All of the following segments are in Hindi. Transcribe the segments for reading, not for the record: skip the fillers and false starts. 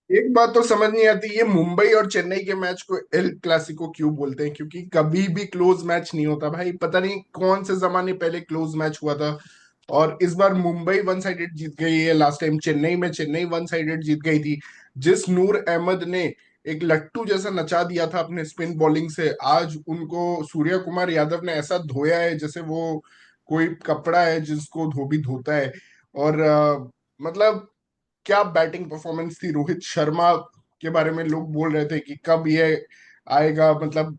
एक बात तो समझ नहीं आती, ये मुंबई और चेन्नई के मैच को एल क्लासिको क्यों बोलते हैं? क्योंकि कभी भी क्लोज मैच नहीं होता भाई। पता नहीं कौन से जमाने पहले क्लोज मैच हुआ था। और इस बार मुंबई वन साइडेड जीत गई है। लास्ट टाइम चेन्नई में चेन्नई वन साइडेड जीत गई थी। जिस नूर अहमद ने एक लट्टू जैसा नचा दिया था अपने स्पिन बॉलिंग से, आज उनको सूर्य कुमार यादव ने ऐसा धोया है जैसे वो कोई कपड़ा है जिसको धोबी धोता है। और मतलब क्या बैटिंग परफॉर्मेंस थी। रोहित शर्मा के बारे में लोग बोल रहे थे कि कब ये आएगा, मतलब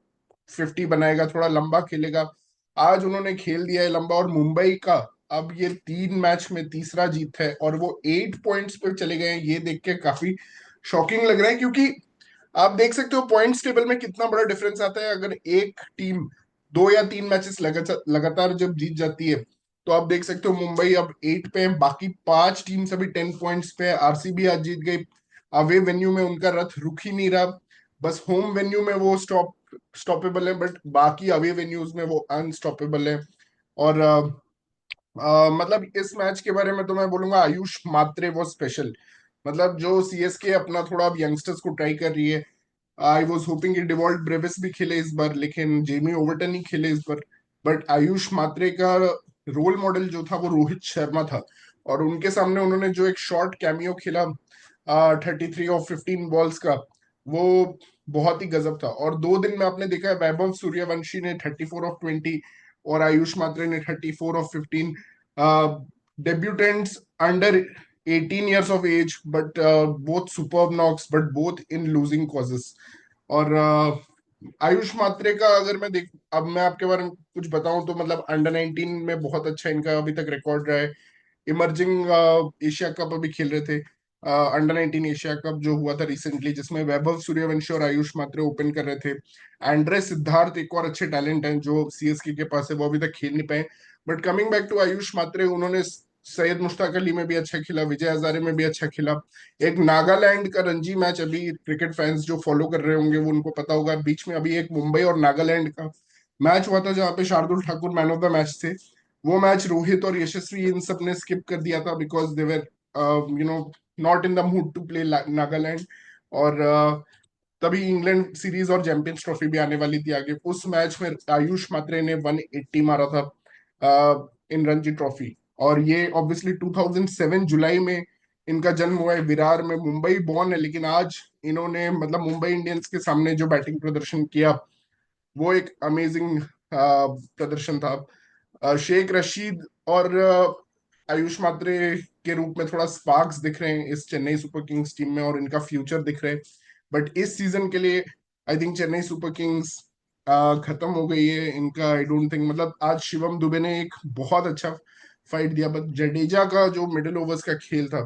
50 बनाएगा, थोड़ा लंबा खेलेगा। आज उन्होंने खेल दिया है लंबा। और मुंबई का अब ये 3 मैच में तीसरा जीत है और वो 8 पॉइंट्स पे चले गए हैं। ये देख के काफी शॉकिंग लग रहा है, क्योंकि आप देख सकते हो पॉइंट्स टेबल में कितना बड़ा डिफरेंस आता है। अगर एक टीम 2 या 3 मैचेस लगातार जब जीत जाती है, तो आप देख सकते हो मुंबई अब 8 पे है, बाकी 5 टीम्स अभी 10 पॉइंट्स पे है। आरसीबी आज जीत गई। अवे वेन्यू में उनका रथ रुक ही नहीं रहा। बस होम वेन्यू में वो स्टॉपेबल है, बट बाकी अवे वेन्यूज में वो अनस्टॉपेबल है। और मतलब इस मैच के बारे में तो मैं बोलूंगा आयुष मात्रे वो स्पेशल। मतलब जो सीएसके अपना थोड़ा अब यंगस्टर्स को ट्राई कर रही है। आई वॉज होपिंग कि डिवॉल्ट ब्रेविस भी खेले इस बार, लेकिन जेमी ओवर्टन ही खेले इस बार। बट आयुष मात्रे का रोल मॉडल जो था वो रोहित शर्मा था। और उनके सामने उन्होंने जो एक शॉर्ट कैमियो खेला 33 और 15 बॉल्स का, वो बहुत ही गजब था। और 2 दिन में आपने देखा है वैभव सूर्यवंशी ने 34 ऑफ 20 और आयुष मात्रे ने 34 of 15। Debutantes under 18 years of age, but both superb knocks, but both in losing causes. और आयुष मात्रे का अगर मैं देख, अब मैं आपके बारे में कुछ बताऊं तो मतलब अंडर 19 में बहुत अच्छा इनका अभी तक रिकॉर्ड रहा है। इमर्जिंग एशिया कप अभी खेल रहे थे। अंडर 19 एशिया कप जो हुआ था रिसेंटली, जिसमें वैभव सूर्यवंशी और आयुष मात्रे ओपन कर रहे थे। एंड्रे सिद्धार्थ एक और अच्छे टैलेंट हैं जो सीएसके के पास है, वो अभी तक खेल नहीं पाए। But coming back to Ayush Mhatre, उन्होंने सैयद मुश्ताक अली में भी अच्छा खेला, विजय हजारे में भी अच्छा खेला। एक नागालैंड का रणजी मैच, अभी क्रिकेट फैंस जो फॉलो कर रहे होंगे वो उनको पता होगा, बीच में अभी एक मुंबई और नागालैंड का मैच हुआ था जहाँ पे Shardul Thakur man of the match थे। वो मैच रोहित और यशस्वी इन सब ने स्किप कर दिया था because they were you know not in the mood to play Nagaland. और तभी इंग्लैंड सीरीज और चैंपियंस ट्रॉफी भी आने वाली थी आगे। उस मैच में आयुष मात्रे ने 180 मारा था इन रणजी ट्रॉफी। और ये ऑब्वियसली 2007 जुलाई में इनका जन्म हुआ है विरार में। मुंबई बॉर्न है, लेकिन आज इन्होंने मतलब मुंबई इंडियंस के सामने जो बैटिंग प्रदर्शन किया, वो एक अमेजिंग प्रदर्शन था। शेख रशीद और आयुष मात्रे के रूप में थोड़ा स्पार्क्स दिख रहे हैं इस चेन्नई सुपर किंग्स टीम में, और इनका फ्यूचर दिख रहा है। बट इस सीजन के लिए I think Chennai super Kings खत्म हो गई है इनका। आई डोंट थिंक, मतलब आज शिवम दुबे ने एक बहुत अच्छा फाइट दिया, बट जडेजा का जो मिडिल ओवर्स का खेल था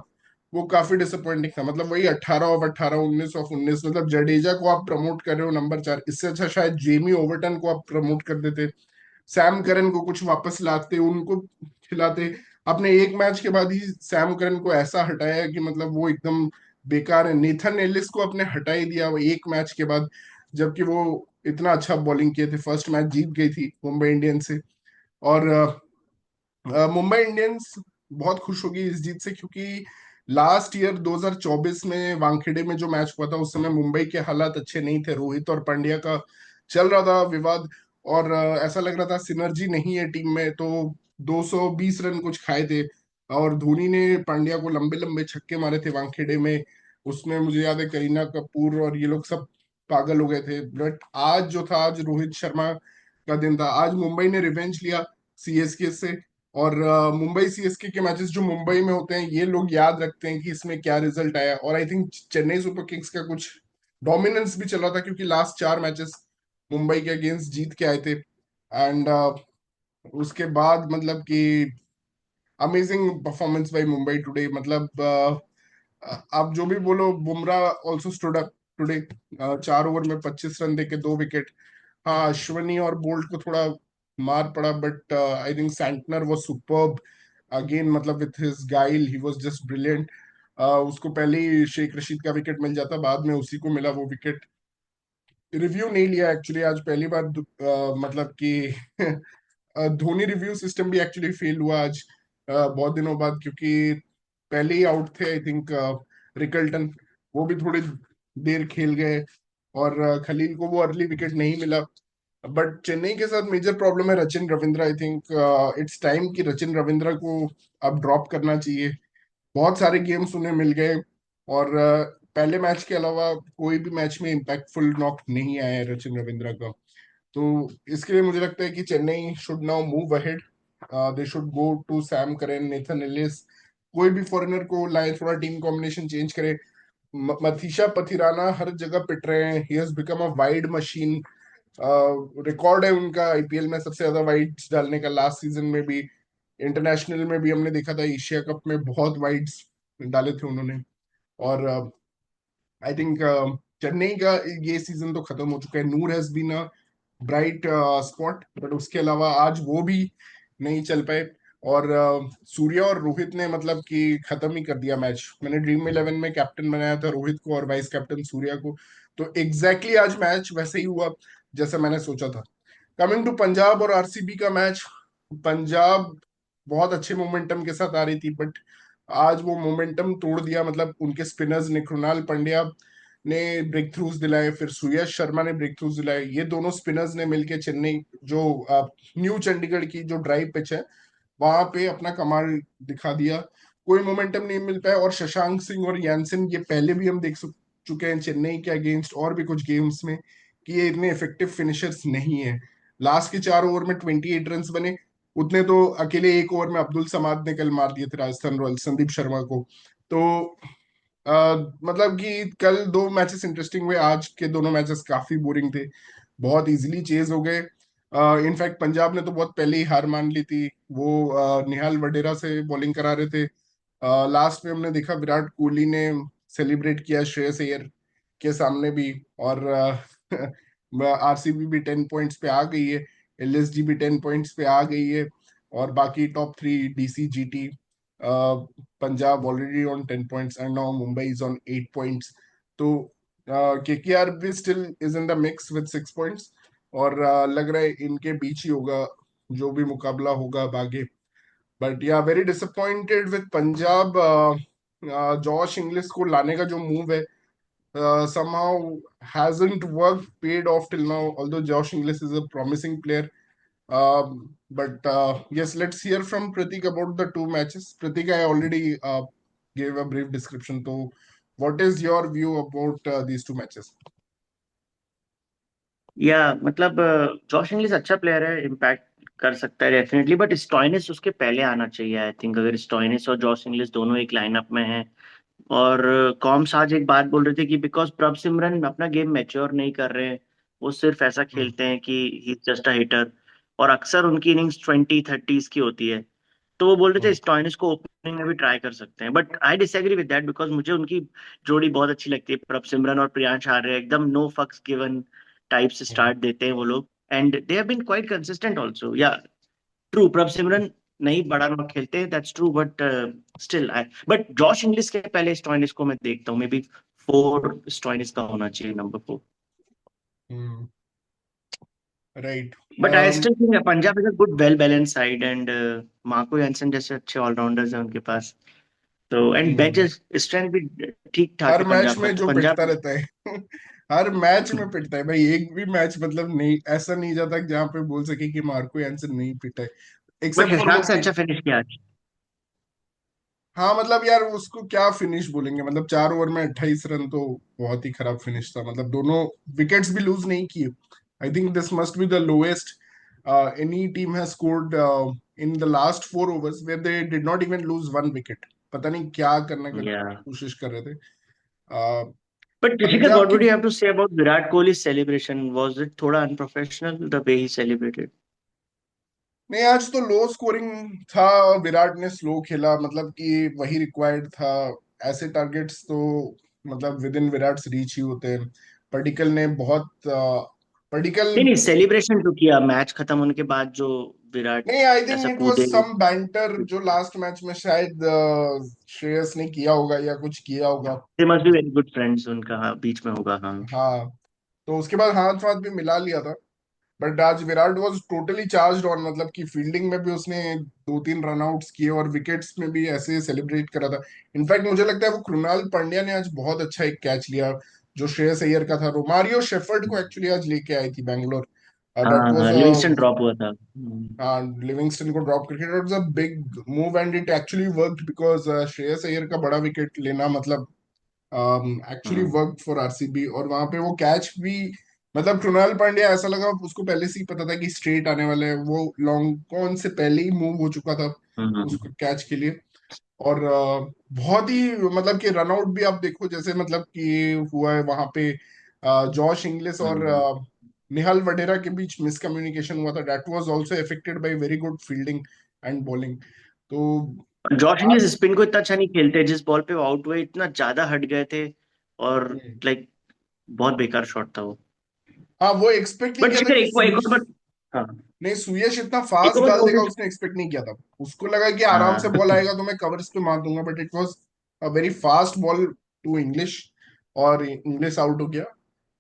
वो काफी डिसअपॉइंटिंग था। मतलब वही 18 ऑफ 18, 19 ऑफ 19। मतलब जडेजा को आप प्रमोट कर रहे हो नंबर 4, इससे अच्छा शायद जेमी ओवर्टन को आप प्रमोट कर देते। सैम करन को कुछ वापस लाते, उनको खिलाते। आपने एक मैच के बाद ही सैम करन को ऐसा हटाया कि मतलब वो एकदम बेकार है। नेथन एलिस को आपने हटा ही दिया वो एक मैच के बाद, जबकि वो इतना अच्छा बॉलिंग किए थे। फर्स्ट मैच जीत गई थी मुंबई इंडियंस से। और मुंबई इंडियंस बहुत खुश होगी इस जीत से, क्योंकि लास्ट ईयर 2024 में वानखेड़े में जो मैच हुआ था उस समय मुंबई के हालात अच्छे नहीं थे। रोहित और पांड्या का चल रहा था विवाद, और ऐसा लग रहा था सिनर्जी नहीं है टीम में। तो 220 रन कुछ खाए थे, और धोनी ने पांड्या को लंबे लंबे छक्के मारे थे वानखेड़े में। उसमें मुझे याद है करीना कपूर और ये लोग सब पागल हो गए थे। बट आज जो था, आज रोहित शर्मा का दिन था। आज मुंबई ने रिवेंज लिया सीएसके से। और मुंबई सीएसके के मैचेस जो मुंबई में होते हैं, ये लोग याद रखते हैं कि इसमें क्या रिजल्ट आया। और I think Chennai super Kings का कुछ डोमिनेंस भी चला था, क्योंकि लास्ट 4 मैचेस मुंबई के अगेंस्ट जीत के आए थे। एंड उसके बाद मतलब कि amazing performance by Mumbai today. मतलब आप जो भी बोलो, Bumrah also stood up today. 4 over में 25 रन देके 2 विकेट। हाँ, अश्वनी और बोल्ट को थोड़ा मार पड़ा, but I think Santner was superb again. मतलब विथ हिज गाइल ही वाज जस्ट ब्रिलियंट। उसको पहले ही शेख रशीद का विकेट मिल जाता, बाद में उसी को मिला वो विकेट। रिव्यू नहीं लिया एक्चुअली आज पहली बार, मतलब कि धोनी रिव्यू सिस्टम भी एक्चुअली फेल हुआ आज बहुत दिनों बाद, क्योंकि पहले ही आउट थे आई थिंक रिकल्टन। वो भी थोड़ी देर खेल गए, और खलील को वो अर्ली विकेट नहीं मिला। बट चेन्नई के साथ मेजर प्रॉब्लम है Rachin Ravindra. I think it's time कि रचिन रविंद्रा को अब ड्रॉप करना चाहिए। बहुत सारे गेम्स उन्हें मिल गए, और पहले मैच के अलावा कोई भी मैच में इम्पैक्टफुल नॉक नहीं आया है रचिन रविंद्रा का। तो इसके लिए मुझे लगता है कि Chennai should now move ahead. They should go to Sam Curran, Nathan Ellis, कोई भी फॉरेनर को लाए, थोड़ा टीम कॉम्बिनेशन चेंज करे। मथीशा पथिराना हर जगह पिट रहे हैं, he has become a wide machine. Record है उनका आईपीएल में सबसे ज्यादा वाइड्स डालने का, लास्ट सीजन में भी, इंटरनेशनल में भी हमने देखा था, एशिया कप में बहुत वाइड्स डाले थे उन्होंने। और आई थिंक चेन्नई का ये सीजन तो खत्म हो चुका है। Noor has been a bright spot, but उसके अलावा आज वो भी नहीं चल पाए। और सूर्या और रोहित ने मतलब कि खत्म ही कर दिया मैच। मैंने ड्रीम इलेवन में कैप्टन बनाया था रोहित को और वाइस कैप्टन सूर्या को, तो एग्जैक्टली exactly आज मैच वैसे ही हुआ जैसा मैंने सोचा था। कमिंग टू पंजाब और आरसीबी का मैच, पंजाब बहुत अच्छे मोमेंटम के साथ आ रही थी, बट आज वो मोमेंटम तोड़ दिया। मतलब उनके स्पिनर्स ने, कृणाल पंड्या ने ब्रेक थ्रूज दिलाए, फिर सुयश शर्मा ने ब्रेक थ्रूज दिलाए। ये दोनों स्पिनर्स ने मिलके चेन्नई, जो न्यू चंडीगढ़ की जो ड्राइव पिच है, वहां पे अपना कमाल दिखा दिया। कोई मोमेंटम नहीं मिल पाया। और शशांक सिंह और यानसन, ये पहले भी हम देख चुके हैं चेन्नई के अगेंस्ट और भी कुछ गेम्स में, कि ये इतने इफेक्टिव फिनिशर्स नहीं है। लास्ट के 4 ओवर में 28 रन बने, उतने तो अकेले एक ओवर में अब्दुल समाद ने कल मार दिए थे राजस्थान रॉयल्स संदीप शर्मा को। तो मतलब कि कल दो मैचेस इंटरेस्टिंग हुए, आज के दोनों मैचेस काफी बोरिंग थे, बहुत इजीली चेज हो गए। इनफैक्ट पंजाब ने तो बहुत पहले ही हार मान ली थी। वो निहाल वडेरा से बॉलिंग करा रहे थे। लास्ट में हमने देखा विराट कोहली ने सेलिब्रेट किया श्रेयस अय्यर के सामने भी। और आरसीबी भी 10 पॉइंट्स पे आ गई है, एलएसजी भी 10 पॉइंट्स पे आ गई है, और बाकी top three DC GT, Punjab already on 10 points, and now Mumbai is on 8 points. तो केकेआर भी still is in the mix with 6 points, और लग रहा है इनके बीच ही होगा जो भी मुकाबला होगा अब आगे। बट या very disappointed with Punjab. Josh Inglis को लाने का जो मूव है, somehow hasn't worked, paid off till now, although Josh Inglis is a promising player. But yes, let's hear from Pratik about the two matches. Pratik, I already gave a brief description. So what is your view about these two matches? या मतलब जॉश इंग्लिश अच्छा प्लेयर है, इम्पैक्ट कर सकता है डेफिनेटली, बट स्टॉइनिस उसके पहले आना चाहिए आई थिंक। अगर स्टॉइनिस और जॉश इंग्लिश दोनों एक लाइनअप में हैं, और कॉम्स आज एक बात बोल रहे थे कि बिकॉज प्रभ सिमरन अपना गेम मैच्योर नहीं कर रहे हैं, वो सिर्फ ऐसा Hmm. खेलते हैं कि ही जस्ट अ हिटर, और अक्सर उनकी इनिंग्स 20-30s की होती है। तो वो बोल रहे थे Hmm. स्टॉइनिस को ओपनिंग में भी ट्राई कर सकते हैं, but I disagree with that, because मुझे उनकी जोड़ी बहुत अच्छी लगती है, प्रभ सिमरन और प्रियांश आर्य, एकदम नो फक्स गिवन टाइप से Hmm. स्टार्ट देते हैं वो लोग, and they have been quite consistent also. Yeah true, Prabhsimran नहीं बड़ा नॉक खेलते हैं, that's true, but still I, but Josh Inglis के पहले स्टॉइनिस को मैं देखता हूँ, मे बी 4 स्टॉइनिस का होना चाहिए, number 4। Hmm. Right. But I still think Punjab is a good well balance side, and Marco Jansen जैसे अच्छे ऑलराउंडर्स हैं उनके पास, तो एंड बेंच Hmm. स्ट्रेंथ भी ठीक ठाक हर है मैच पंजाब का, में तो जो पिटता पंजाब। रहता है हर मैच में पिटता है भाई। एक भी मैच मतलब नहीं, ऐसा नहीं जाता कि जहाँ पे बोल सके कि मार्को यानसन नहीं पिटा है, बट एक्सेप्ट फॉर वो शशांक से अच्छा फिनिश किया आज। हाँ मतलब यार उसको क्या फिनिश बोलेंगे, मतलब 4 ओवर में 28 रन तो बहुत ही खराब फिनिश था। मतलब दोनों विकेट्स भी लूज नहीं किए। I think this must be the lowest any team has scored in the last 4 overs where they did not even lose 1 wicket. पता नहीं क्या करने का या कोशिश कर रहे थे। uh, but Rishika, Punjab what की, would you have to say about Virat Kohli celebration? Was it थोड़ा unprofessional the way he celebrated? नहीं आज तो लो स्कोरिंग था, विराट ने स्लो खेला, मतलब कि वही रिक्वायर्ड था। ऐसे टारगेट्स तो मतलब विद इन विराट्स रीच ही होते हैं। पर्टिकल ने बहुत पर्टिकल, नहीं नहीं, सेलिब्रेशन तो किया मैच खत्म होने के बाद, जो विराट नहीं आई थिंक ऐसा इट वाज कूदे। सम बैंटर जो लास्ट मैच में शायद श्रेयस ने किया होगा या कुछ किया होगा। They must be very good friends, उनका हाँ, बीच में होगा हाँ। हाँ, तो उसके बाद हाथ वाथ भी मिला लिया था। बट आज Virat was totally charge on, मतलब कि फील्डिंग में भी उसने 2-3 रनआउट्स किए और विकेट्स में भी ऐसे सेलिब्रेट करा था। इनफैक्ट मुझे लगता है वो कृणाल पांड्या ने आज बहुत अच्छा एक कैच लिया जो श्रेयस अय्यर का था। रोमारियो शेफर्ड को एक्चुअली आज लेके आई थी बैंगलोर। दैट हाँ वाज हाँ, लिविंगस्टन ड्रॉप हुआ था। लिविंगस्टन को ड्रॉप करके, it was a big move and it actually worked because Shreyas Iyer का बड़ा विकेट लेना मतलब actually hmm work for RCB. और वहां पे वो कैच भी, मतलब कृणाल पांड्या ऐसा लगा उसको पहले से ही पता था कि स्ट्रेट आने वाले हैं, वो लॉन्ग कौन से पहले ही मूव हो चुका था उसको हम्म कैच के लिए। और बहुत ही मतलब कि रनआउट भी आप देखो जैसे मतलब कि हुआ है वहां पे जॉश इंग्लिस और हम्म। निहाल वडेरा के बीच मिसकम्युनिकेशन हुआ था, that was also affected by very good fielding and bowling. तो जॉश इंग्लिश आज स्पिन को इतना अच्छा नहीं खेलते, जिस बॉल पे वो आउट हुए इतना ज्यादा हट गए थे, और लाइक बहुत बेकार शॉट था वो। हाँ वो एक्सपेक्ट नहीं बट किया था शिखर कि एक और बट हाँ, नहीं सुयश इतना एक फास्ट और डाल देगा नोटिस। उसने एक्सपेक्ट नहीं किया था। उसको लगा कि आराम से हाँ बॉल आएगा तो मैं कवर्स पे मार दूंगा, but it was a very fast ball to Inglis, और इंग्लिश आउट हो गया।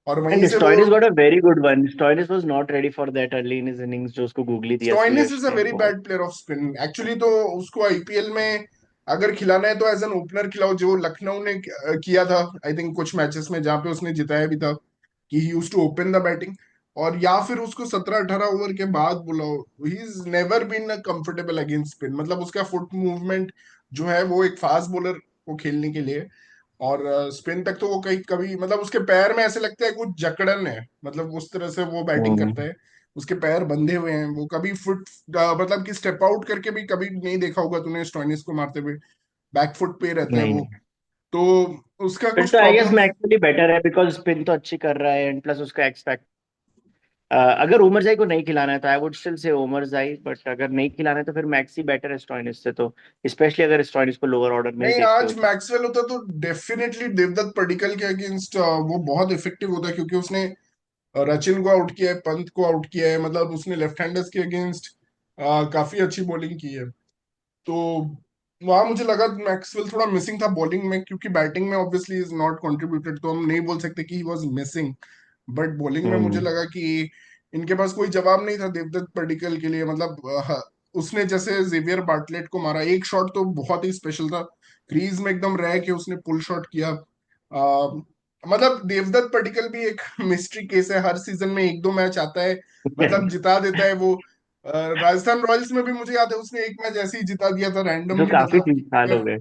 और वहीं एंड से वो Stoinis got a very good one. Stoinis was not ready for that early in his innings, जो उसको गूगली दिया स्टोइनिस सुयश इज अ ने वेरी बहुत। Bad player off spin actually. तो उसको आईपीएल में अगर खिलाना है तो एज एन ओपनर खिलाओ, जो लखनऊ ने किया था आई थिंक कुछ मैचेस में जहां पे उसने जिताया भी था, कि he used to open the batting. और या फिर उसको 17-18 ओवर के बाद बुलाओ। He is never been comfortable against spin, मतलब उसका फुट मूवमेंट जो है वो एक फास्ट बॉलर को खेलने के लिए। और स्पिन तक तो वो कहीं कभी मतलब उसके पैर में ऐसे लगता है कुछ जकड़न है, मतलब उस तरह से वो बैटिंग करता हम्म है। उसके पैर बंधे हुए हैं, वो कभी फुट मतलब कि स्टेप आउट करके भी कभी नहीं देखा होगा तूने स्टोइनिस को मारते हुए। बैक फुट पे रहता है नहीं वो। नहीं, तो उसका फिर कुछ तो I guess problem. Maxwell better है, बिकॉज स्पिन तो अच्छी कर रहा है, एंड प्लस उसका एक्सपेक्ट। अगर उमर जाई को नहीं खिलाना है तो I would still say Umar जाई, बट अगर नहीं खिलाना है तो फिर मैक्सी बेटर है स्टोइनिस से, तो स्पेशली अगर स्टोइनिस को लोअर ऑर्डर में नहीं देखते हो आज तो। मैक्सवेल होता तो डेफिनेटली देवदत्त पडिक्कल के अगेंस्ट वो बहुत इफेक्टिव होता, क्योंकि उसने रचिन को आउट किया है, पंत को आउट किया है, मतलब उसने लेफ्ट हैंडर्स के अगेंस्ट काफी अच्छी बॉलिंग की है। तो वहां मुझे लगा मैक्सवेल थोड़ा मिसिंग था बॉलिंग में, क्योंकि बैटिंग में ऑब्वियसली इज नॉट कंट्रीब्यूटेड, तो हम नहीं बोल सकते कि he was missing. But bowling में मुझे हम्म लगा कि इनके पास कोई जवाब नहीं था देवदत्त पडिक्कल के लिए। मतलब उसने जैसे जेवियर बार्टलेट को मारा, एक शॉट तो बहुत ही स्पेशल था, क्रीज में एकदम रह के उसने पुल शॉट किया। मतलब देवदत्त पडिक्कल भी एक मिस्ट्री केस है, हर सीजन में एक दो मैच आता है, मतलब जिता देता है वो। राजस्थान रॉयल्स में भी मुझे याद है उसने एक मैच ऐसे ही जिता दिया था तो रैंडमली, काफी मतलब साल हो गए।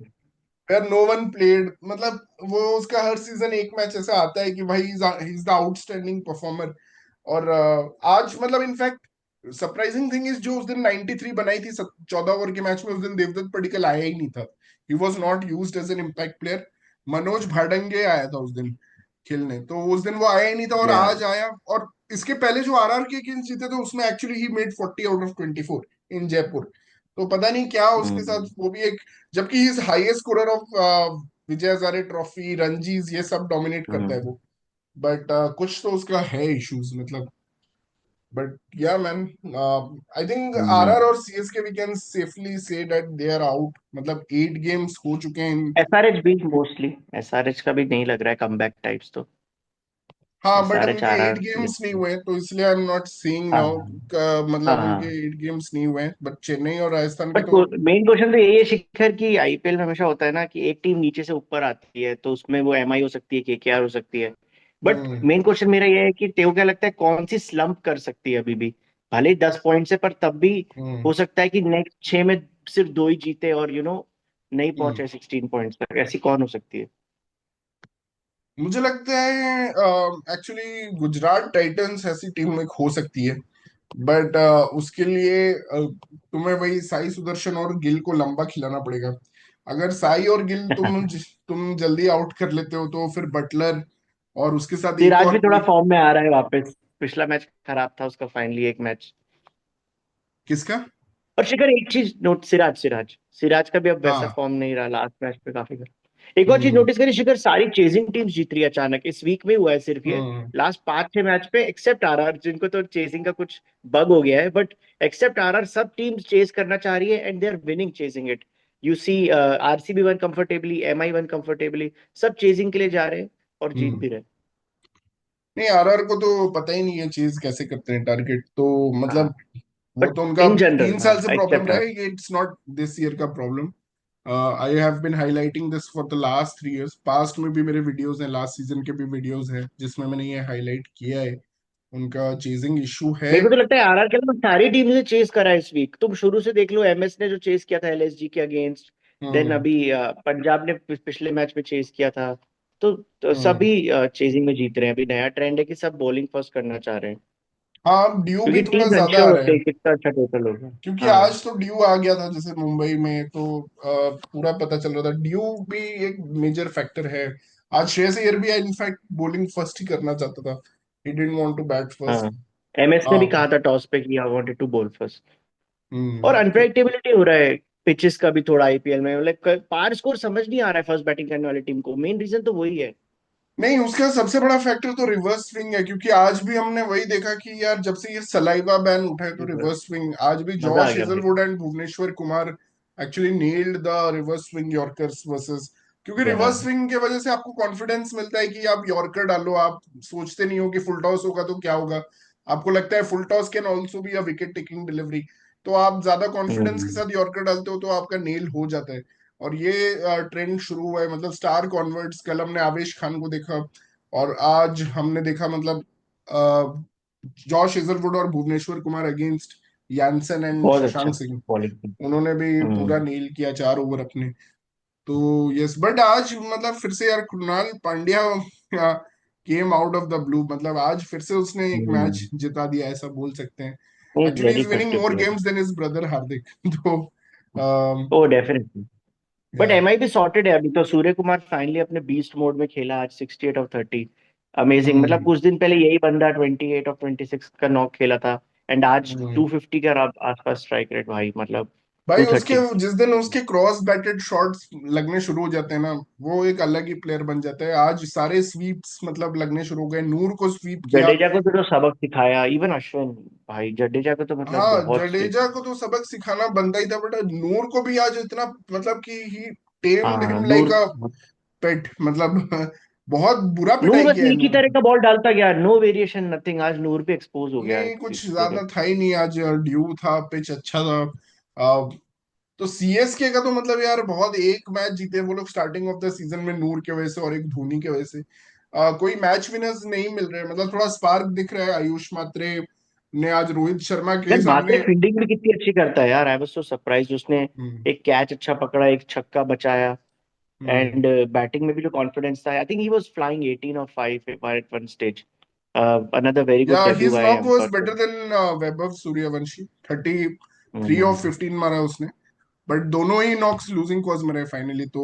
Where no one played. मतलब वो उसका हर सीजन एक मैच ऐसा आता है कि भाई he is the outstanding performer. और आज मतलब इनफैक्ट सरप्राइजिंग थिंग इज जो उस दिन 93 बनाई थी 14 ओवर के मैच में, उस दिन देवदत्त पडिक्कल आया ही नहीं था। He was not used as an impact player. Manoj Bhadange आया था उस दिन खेलने, तो उस दिन वो आया ही नहीं था और या आज आया। और इसके पहले जो आरआर के अगेंस्ट जीते थे उसमें actually he made 40 out of 24 इन जयपुर। तो पता नहीं क्या उसके साथ, हम्म। वो भी एक, जबकि he is highest scorer of Vijay Hazare trophy Ranjis ये सब डोमिनेट करता है हम्म वो। बट कुछ तो उसका है इश्यूज मतलब। But yeah man, I think RR hmm. और CSK we can safely say that they are out, मतलब 8 गेम्स हो चुके हैं इन। एसआरएच भी मोस्टली, एसआरएच का भी नहीं लग रहा है कमबैक टाइप्स तो। हाँ बट एसआरएच उनके आ एट रहा गेम्स नहीं है। हुए हैं, तो इसलिए आई एम नॉट सीइंग हाँ नाउ। हाँ मतलब उनके हाँ। 8 गेम्स नहीं हुए हैं, बट चेन्नई और राजस्थान के बट तो। मेन क्वेश्चन तो यही है शिखर, की आईपीएल में हमेशा होता है ना कि एक टीम नीचे से ऊपर आती है, तो उसमें वो एमआई हो सकती है, केकेआर हो सकती है। बट हम्म मेन क्वेश्चन मेरा ये है कि तेको क्या लगता है कौन सी स्लंप कर सकती है अभी भी, भले ही 10 पॉइंट से, पर तब भी हम्म हो सकता है कि नेक्स्ट 6 में सिर्फ दो ही जीते और नहीं हम्म पहुंचे 16 पॉइंट्स तक, ऐसी कौन हो सकती है? मुझे लगता है एक्चुअली गुजरात टाइटंस ऐसी टीम एक हो सकती है। बट उसके लिए तुम्हें वही साई सुदर्शन और गिल को लंबा खिलाना पड़ेगा। अगर साई और गिल तुम जल्दी आउट कर लेते हो तो फिर बटलर और उसके साथ एक सिराज और भी थोड़ा कोई। फॉर्म में आ रहा है वापस, पिछला मैच खराब था उसका, फाइनली एक मैच। किसका? और शिखर एक चीज नोट, सिराज सिराज सिराज का भी अब वैसा हाँ। फॉर्म नहीं रहा, लास्ट मैच पे काफी कर। एक और चीज हम्म नोटिस करी शिखर, सारी चेजिंग टीम्स जीत रही है अचानक, इस वीक में हुआ है सिर्फ ये। हम्म लास्ट 5-6 मैच पे एक्सेप्ट आरआर, जिनको तो चेजिंग का कुछ बग हो गया है, बट एक्सेप्ट आरआर सब टीम्स चेज करना चाह रही है, and they are winning chasing it. You see RCB won comfortably, MI won comfortably, सब चेजिंग के लिए जा रहे हैं और जीत हम्म भी रहे हैं। नहीं, आरआर को तो पता ही नहीं है चीज कैसे करते हैं टारगेट तो, हाँ, मतलब वो बट तो उनका इन जनरल 3 साल हाँ से प्रॉब्लम एक्सेप्ट रहा है, ये इट्स नॉट दिस ईयर का problem. I have been highlighting this for the last 3 years, past में भी मेरे वीडियोस हैं, लास्ट सीजन के भी वीडियोस हैं जिसमें मैंने ये हाईलाइट किया है, उनका चेजिंग इशू है। मेरे को तो लगता है आरआर के अलावा सारी टीम ने चेस करा है इस वीक। तुम शुरू से देख लो, एमएस ने जो चेस किया था एलएसजी के अगेंस्ट, देन हम्म। अभी पंजाब ने पिछले मैच में चेस किया था। तो हम्म। सभी चेजिंग में जीत रहे हैं। अभी नया ट्रेंड है कि सब बॉलिंग फर्स्ट करना चाह रहे हैं, हाँ, ड्यू भी क्योंकि थोड़ा टीम्स ज्यादा आ अनश्योर रहे होते हैं, हैं कितना अच्छा टोटल होगा। क्योंकि हाँ आज तो ड्यू आ गया था जैसे मुंबई में, तो पूरा पता चल रहा था, ड्यू भी एक मेजर फैक्टर है। आज श्रेयस अय्यर भी इनफैक्ट बॉलिंग फर्स्ट ही करना चाहता था, he didn't want to bat हाँ, फर्स्ट। एमएस ने भी कहा था टॉस पे कि I wanted to bowl first. और तो अनप्रेडिक्टेबिलिटी हो रहा है पिचेस का भी थोड़ा आईपीएल में, मतलब पार स्कोर समझ नहीं आ रहा है फर्स्ट बैटिंग करने वाली टीम को। मेन रीजन तो वही है। नहीं, उसका सबसे बड़ा फैक्टर तो रिवर्स स्विंग है, क्योंकि आज भी हमने वही देखा कि यार जब से ये सलाइवा बैन उठा है तो रिवर्स, रिवर्स स्विंग, आज भी मजा आ जॉश गया भाई। Hazlewood and Bhuvneshwar Kumar actually nailed the reverse swing yorkers versus, क्योंकि या रिवर्स स्विंग के वजह से आपको कॉन्फिडेंस मिलता है कि आप यॉर्कर डालो, आप सोचते नहीं हो कि फुल टॉस होगा तो क्या होगा, आपको लगता है full toss can also be a wicket taking delivery, तो आप ज्यादा कॉन्फिडेंस के हम्म, साथ यॉर्कर डालते हो तो आपका नेल हो जाता है। और ये ट्रेंड शुरू हुआ है, मतलब स्टार कॉन्वर्ट्स, कल हमने आवेश खान को देखा, और आज हमने देखा मतलब जॉश हेजलवुड और Bhuvneshwar Kumar against Jansen and बहुत अच्छा शशांक सिंह, बॉलिंग। उन्होंने भी पूरा हम्म नील किया 4 ओवर अपने। तो यस, बट आज मतलब फिर से यार Krunal Pandya came out of the blue, मतलब आज फिर से उसने एक मैच हम्म, जिता दिया, ऐसा बोल सकते हैं। Is actually very is winning festive more player. Games then his brother Hardik तो oh definitely. But yeah MI भी सॉर्टेड है अभी तो। सूर्य कुमार फाइनली अपने बीस्ट मोड में खेला आज, 68 ऑफ 30। अमेजिंग, मतलब हम्म। कुछ दिन पहले यही बंदा 28 ऑफ 26 का नॉक खेला था, एंड आज हम्म। 250 का आसपास स्ट्राइक रेट भाई, मतलब भाई उसके 230। जिस दिन उसके क्रॉस बैटेड शॉट्स लगने शुरू हो जाते हैं ना, वो एक अलग ही प्लेयर बन जाता है। आज सारे स्वीप्स मतलब लगने शुरू हो गए, नूर को स्वीप किया। जडेजा को तो सबक सिखाया, इवन अश्विन। भाई जडेजा को तो मतलब हाँ, बहुत जडेजा को तो सबक सिखाना बनता ही था, बट नूर को भी आज इतना, मतलब कि ही टेम्ड हाँ हिम लाइक नूर। अ पेट, मतलब बहुत बुरा नूर पिटाई बस किया है एक ही नूर तरह को। का बॉल डालता गया, नो वेरिएशन नथिंग। आज नूर भी एक्सपोज हो गया नहीं, कुछ पूरे। ज्यादा था ही नहीं आज, ड्यू था, पिच अच्छा था। तो सीएसके का तो मतलब यार बहुत, एक मैच जीते वो लोग स्टार्टिंग ऑफ द सीजन में नूर के वजह से और एक धोनी के वजह से। कोई मैच विनर्स नहीं मिल रहे, मतलब थोड़ा स्पार्क दिख रहा है। आयुष मात्रे ने आज रोहित शर्मा यार के मात्रे सामने। फील्डिंग भी कितनी अच्छी करता है यार, आई वाज सो सरप्राइज। उसने हम्म। एक कैच अच्छा पकड़ा, एक छक्का बचाया, हम्म। एंड बैटिंग में भी जो कॉन्फिडेंस था, I think he was flying 18 off 5 at one stage. Another very good yeah debut his by knock em was for. Better than Vaibhav Suryavanshi, 33 off I 15 मारा उसने, बट दोनों ही नॉक्स लूजिंग कॉज में रहे फाइनली, तो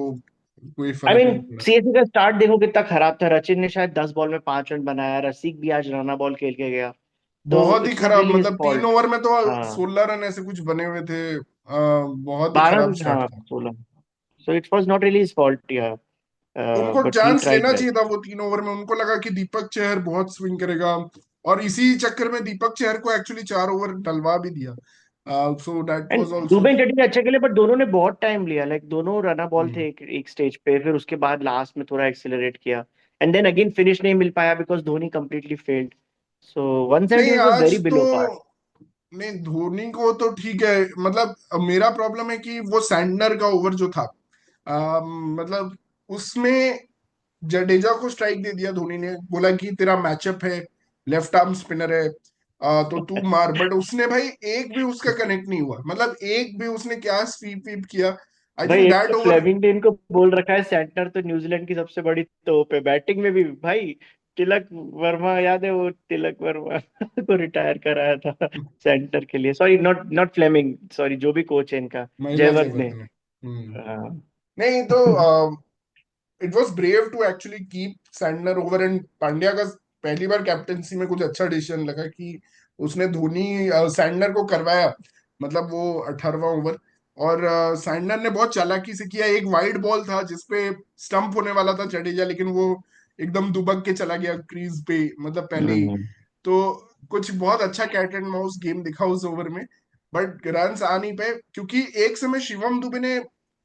कोई फर्क मीन नहीं पड़ा। सीएसके का स्टार्ट देखो कितना खराब था। रचिन ने शायद 10 बॉल में 5 रन बनाया, रसिक भी आज रना बॉल खेल के गया। तो बहुत ही इट्स नॉट खराब, रियली हिज मतलब तीन फॉल्ट। ओवर में तो हाँ 16 रन ऐसे कुछ बने हुए थे, बहुत ही खराब 12, स्टार्ट हाँ था। 16। So it was not really his fault या, उनको बट ही चांस ट्राइड लेना वेल। चाहिए था वो 3 ओवर में, उनको लगा कि दीपक चहर बहुत स्विंग करेगा, और इसी चक्कर में दीपक चहर को एक्चुअली 4 ओवर डलवा भी दिया, so that and was also. Dubey Jadeja अच्छे खेले, बट दोनों ने बहुत टाइम लिया। लाइक दोनों रना बॉल हम्म। थे एक स्टेज पे, फिर उसके बाद लास्ट में थोड़ा एक्सेलरेट किया, एंड देन अगेन फिनिश नहीं मिल पाया बिकॉज धोनी कंप्लीटली फेल्ड। सो नहीं 171 वाज आज वेरी तो, बिलो पार। नहीं धोनी को तो ठीक है, मतलब मेरा प्रॉब्लम है कि वो सैंडनर का ओवर जो था, मतलब उसमें जडेजा को स्ट्राइक दे दिया धोनी ने, बोला कि तेरा मैचअप है, लेफ्ट आर्म स्पिनर है, तो तू मार, बट उसने भाई एक भी उसका कनेक्ट नहीं हुआ, मतलब एक भी उसने क्या स्वीप वीप किया। आई भाई थिंक एक दैट तो ओवर। फ्लेमिंगटन को बोल रखा है सेंटर तो न्यूजीलैंड की सबसे बड़ी तोप है बैटिंग में भी भाई। तिलक वर्मा याद है वो, तिलक वर्मा को रिटायर कराया था सेंटर के लिए। Sorry, not not Fleming, sorry जो भी कोच है इनका, महिला जयवर्ध ने। जयवर्धने। हम्म। हाँ। नहीं तो it was brave to actually keep Santner over, and Pandya का पहली बार कैप्टेंसी में कुछ अच्छा डिसीजन लगा कि उसने धोनी सैंडनर को करवाया, मतलब वो 18वां ओवर, और सैंडनर ने बहुत चालाकी से किया, एक वाइड बॉल था जिसपे स्टंप होने वाला था जडेजा, लेकिन वो एकदम दुबक के चला गया क्रीज पे, मतलब पहले ही। हम्म, तो कुछ बहुत अच्छा कैट एंड माउस गेम दिखा उस ओवर में, बट रन्स आ नहीं पाए, क्योंकि एक समय शिवम दुबे ने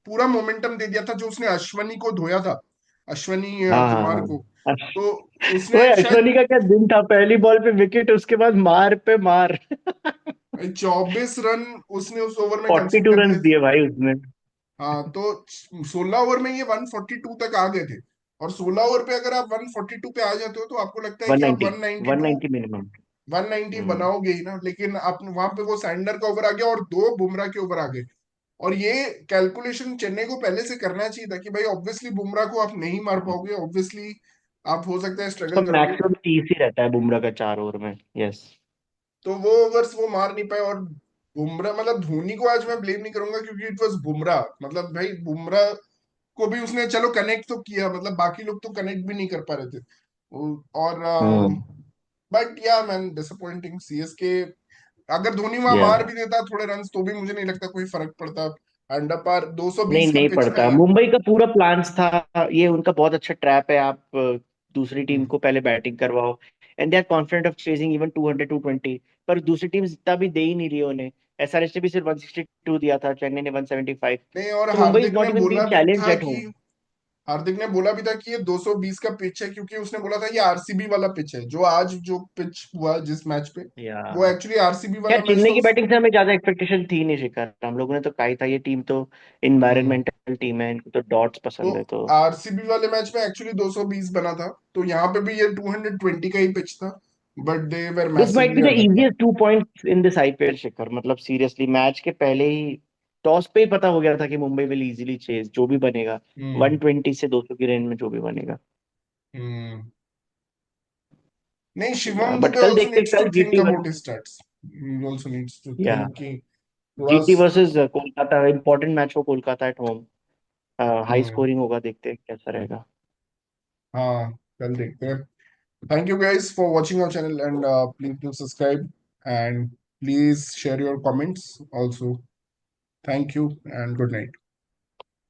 पूरा मोमेंटम दे दिया था जो उसने अश्वनी को धोया था, अश्वनी हाँ हाँ कुमार हाँ। को। अश- तो ओए, उसने शायद अश्वनी का क्या दिन था, पहली बॉल पे विकेट, उसके बाद मार पे मार। 24 रन उसने उस ओवर में कंसीड 42 कर रन दिए थे। दिए भाई उसने। हाँ तो 16 ओवर में ये 142 तक आ गए थे। और 16 ओवर पे अगर आप 142 पे आ जाते हो तो आपको लगता है कि आप 190, 192 190 मिनिमम। 190 हम्म। बनाओगे ही ना, लेकिन आप वहां पे वो सैंडर का ओवर आ गया और दो बुमराह के ओवर आ गए। और ये कैलकुलेशन चेन्नई को पहले से करना चाहिए था कि भाई ऑब्वियसली बुमराह को आप नहीं मार पाओगे, ऑब्वियसली आप हो सकता है उसका स्ट्रगल करोगे। मैक्सिमम 30 ही रहता है बुमराह का 4 ओवर में। यस। तो वो ओवर्स वो मार नहीं पाए। और बुमराह मतलब धोनी को आज मैं ब्लेम नहीं करूंगा क्योंकि इट वाज बुमराह, मतलब भाई बुमराह को भी उसने चलो कनेक्ट तो किया, मतलब बाकी लोग तो कनेक्ट भी नहीं कर पा रहे थे। और हम्म। But yeah man disappointing CSK. अगर धोनी वहां या मार भी देता थोड़े रन तो भी मुझे नहीं लगता कोई फर्क पड़ता। अंडर पार नहीं 220 का नहीं पिच पड़ता, है। मुंबई का पूरा प्लान्स था, ये उनका बहुत अच्छा ट्रैप है। आप दूसरी टीम हम्म, को पहले बैटिंग करवाओ, and they are confident of chasing even 200 220, पर दूसरी टीम इतना भी दे ही नहीं रही है उन्हें। एसआरएच ने भी सिर्फ 162 दिया था, चेन्नई ने 175। नहीं और तो मुंबई इज हार्दिक ने नॉट इवन बोला बीइंग भी चैलेंज्ड था एट कि होम। ये 220 का पिच है क्योंकि उसने बोला था ये आरसीबी वाला पिच है जो आज जो पिच हुआ जिस मैच पे, या वो एक्चुअली आरसीबी क्या, वाला मैच चेन्नई था की उस। बैटिंग से हमें ज्यादा एक्सपेक्टेशन थी नहीं शिखर, हम लोगों ने तो कहा ही था ये टीम तो हम्म, इन्वायरमेंटल टीम है, इनको तो डॉट्स तो पसंद है तो। आरसीबी वाले मैच में एक्चुअली 220 बना था, तो यहाँ पे भी ये 220 का ही पिच था। But they were this might massively be the under par. Easiest 2 points in this IPL शिखर, मतलब सीरियसली मैच के पहले ही टॉस पे ही पता हो गया था कि मुंबई विल इजीली चेज जो भी बनेगा, हम्म 120 से 200 की रेंज में जो भी बनेगा। हम्म नहीं, शिवम बट दुबे कल ऑल्सो देखते हैं, नीड्स टू कल think GT about his versus, stats. He also needs to yeah think कि थोड़ा GT versus Kolkata, important match हो Kolkata at home, high hmm scoring होगा, देखते हैं कैसा रहेगा। हाँ, कल देखते हैं। Thank you guys for watching our channel, and please do subscribe and please share your comments also. Thank you and good night.